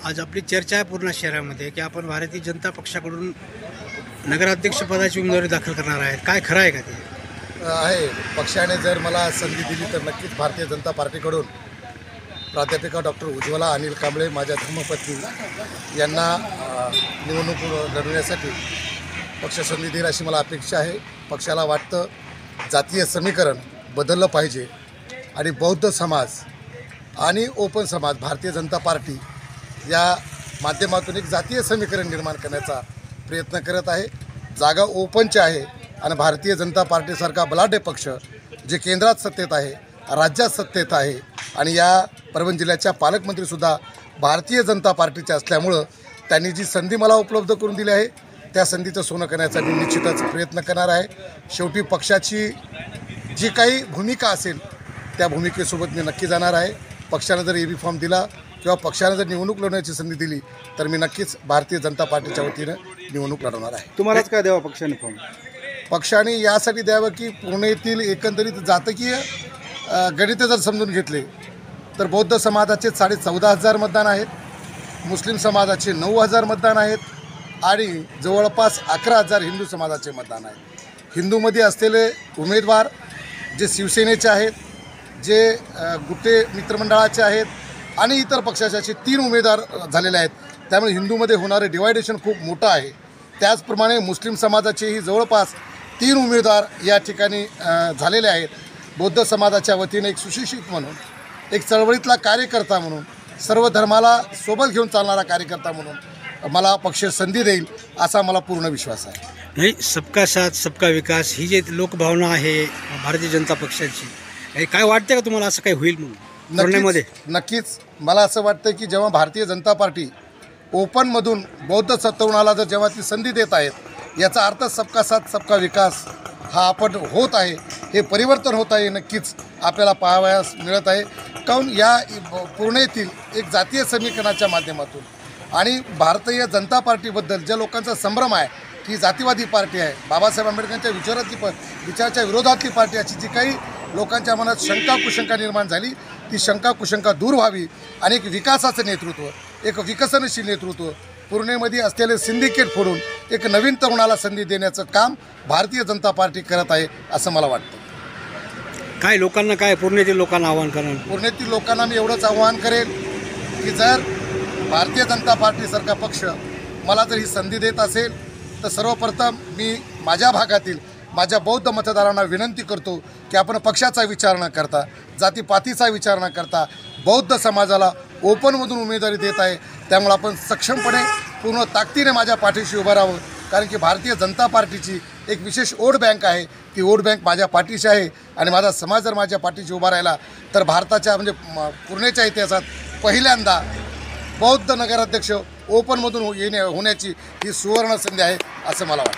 आज आपली चर्चा आहे पूर्ण शहरामध्ये की आपण भारतीय जनता पक्षाकडून नगराध्यक्षपदाची उमेदवारी दाखल करणार आहेत. काय खरं आहे का ते? आहे. पक्षाने जर मला संधी दिली तर नक्कीच भारतीय जनता पार्टीकडून प्राध्यापिका डॉक्टर उज्ज्वला अनिल कांबळे माझ्या धर्मपत्नी यांना निवडणूक लढवण्यासाठी पक्ष संधी देईल अशी मला अपेक्षा आहे. पक्षाला वाटतं जातीय समीकरण बदललं पाहिजे आणि बौद्ध समाज आणि ओपन समाज भारतीय जनता पार्टी या माध्यमातून एक जातीय समीकरण निर्माण करण्याचा प्रयत्न करत आहे. जागा ओपनच्या आहे आणि भारतीय जनता पार्टीसारखा बलाढ्य पक्ष जे केंद्रात सत्तेत आहे, राज्यात सत्तेत आहे आणि या परभणी जिल्ह्याच्या पालकमंत्रीसुद्धा भारतीय जनता पार्टीचे असल्यामुळं त्यांनी जी संधी मला उपलब्ध करून दिली आहे त्या संधीचं सोनं करण्याचा मी निश्चितच प्रयत्न करणार आहे. शेवटी पक्षाची जी काही भूमिका असेल त्या भूमिकेसोबत मी नक्की जाणार आहे. पक्षानं जर एबी फॉर्म दिला किंवा पक्षानं जर निवडणूक लढवण्याची संधी दिली तर मी नक्कीच भारतीय जनता पार्टीच्या वतीनं निवडणूक लढवणार आहे. तुम्हालाच काय द्यावा पक्षाने फॉर्म? पक्षाने यासाठी द्यावं की पुणे येथील एकंदरीत जातकीय गणिते जर समजून घेतले तर बौद्ध समाजाचे 14,500 मतदान आहेत, मुस्लिम समाजाचे 9,000 मतदान आहेत आणि जवळपास 11,000 हिंदू समाजाचे मतदान आहेत. हिंदूमध्ये असलेले उमेदवार जे शिवसेनेचे आहेत, जे गुट्टे मित्रमंडळाचे आहेत आणि इतर पक्षाचे असे 3 उमेदवार झालेले आहेत. त्यामुळे हिंदूमध्ये होणारे डिवायडेशन खूप मोठं आहे. त्याचप्रमाणे मुस्लिम समाजाचेही जवळपास 3 उमेदवार या ठिकाणी झालेले आहेत. बौद्ध समाजाच्या वतीने एक सुशिक्षित म्हणून, एक चळवळीतला कार्यकर्ता म्हणून, सर्व धर्माला सोबत घेऊन चालणारा कार्यकर्ता म्हणून मला पक्ष संधी देईल असा मला पूर्ण विश्वास आहे. नाही, सबका साथ सबका विकास ही जी लोकभावना आहे भारतीय जनता पक्षाची, हे काय वाटतं का तुम्हाला असं काही होईल म्हणून? नक्कीच मला असं वाटतं की जेव्हा भारतीय जनता पार्टी ओपनमधून बौद्ध तरुणाला जर जेव्हा ती संधी देत आहेत याचा अर्थ सबका साथ सबका विकास हा आपण होत आहे, हे परिवर्तन होत आहे, नक्कीच आपल्याला पाहावयास मिळत आहे. काऊन या पूर्ण येथील एक जातीय समीकरणाच्या माध्यमातून आणि भारतीय जनता पार्टीबद्दल ज्या लोकांचा संभ्रम आहे की जातीवादी पार्टी आहे, बाबासाहेब आंबेडकरांच्या विचाराच्या विरोधातली पार्टी, अशी जी काही लोकांच्या मनात शंका कुशंका निर्माण झाली ती शंका कुशंका दूर व्हावी आणि एक विकासाचं नेतृत्व, एक विकसनशील नेतृत्व पूर्णेमध्ये असलेले सिंडिकेट फोडून एक नवीन तरुणाला संधी देण्याचं काम भारतीय जनता पार्टी करत आहे असं मला वाटतं. काय लोकांना, काय पूर्णेतील लोकांना आव्हान करेन? पूर्णेतील लोकांना मी एवढंच आव्हान करेन की जर भारतीय जनता पार्टीसारखा पक्ष मला जर ही संधी देत असेल तर सर्वप्रथम मी माझ्या भागातील माझ्या बौद्ध मतदारांना विनंती करतो की आपण पक्षाचा विचार न करता, जातीपातीचा विचार न करता बौद्ध समाजाला ओपनमधून उमेदवारी देत आहे. त्यामुळे आपण सक्षमपणे पूर्ण ताकदीने माझ्या पाठीशी उभं राहावं. कारण की भारतीय जनता पार्टीची एक विशेष वोट बँक आहे. ती वोट बँक माझ्या पाठीशी आहे आणि माझा समाज जर माझ्या पाठीशी उभा राहिला तर भारताच्या म्हणजे पूर्णेच्या इतिहासात पहिल्यांदा बौद्ध नगराध्यक्ष ओपनमधून होण्याची ही सुवर्ण संधी आहे असं मला वाटतं.